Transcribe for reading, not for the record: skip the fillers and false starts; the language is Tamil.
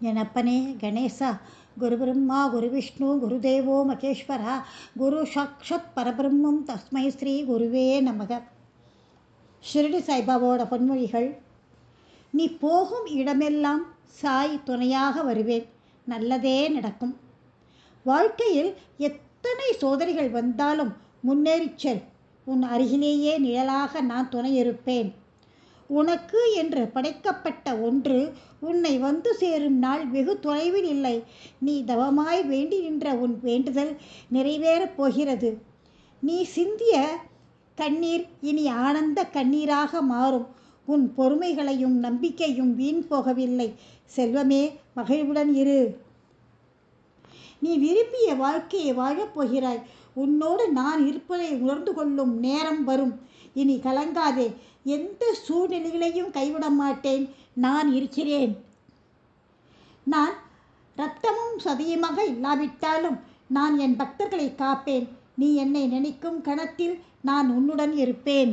என் அப்பனே கணேசா, குரு பிரம்மா குரு விஷ்ணு குருதேவோ மகேஸ்வரா, குரு சாக்ஷாத் பரபிரம்மம் தஸ்மை ஸ்ரீ குருவே நமக. ஷிரடி சாய்பாபாவோட பொன்மொழிகள். நீ போகும் இடமெல்லாம் சாய் துணையாக வருவேன், நல்லதே நடக்கும். வாழ்க்கையில் எத்தனை சோதனைகள் வந்தாலும் முன்னேறிச் செல், உன் அருகிலேயே நிழலாக நான் துணையிருப்பேன். உனக்கு என்று படைக்கப்பட்ட ஒன்று உன்னை வந்து சேரும் நாள் வெகு தொலைவில் இல்லை. நீ தவமாய் வேண்டி நின்ற உன் வேண்டுதல் நிறைவேறப் போகிறது. நீ சிந்திய கண்ணீர் இனி ஆனந்த கண்ணீராக மாறும். உன் பொறுமைகளையும் நம்பிக்கையும் வீண் போகவில்லை. செல்வமே, மகிழ்வுடன் இரு. நீ விரும்பிய வாழ்க்கையை வாழப் போகிறாய். உன்னோடு நான் இருப்பதை உணர்ந்து கொள்ளும் நேரம் வரும். இனி கலங்காதே. எந்த சூழ்நிலைகளையும் கைவிட மாட்டேன். நான் இருக்கிறேன். நான் இரத்தமும் சதையுமாக இல்லாவிட்டாலும் நான் என் பக்தர்களை காப்பேன். நீ என்னை நினைக்கும் கணத்தில் நான் உன்னுடன் இருப்பேன்.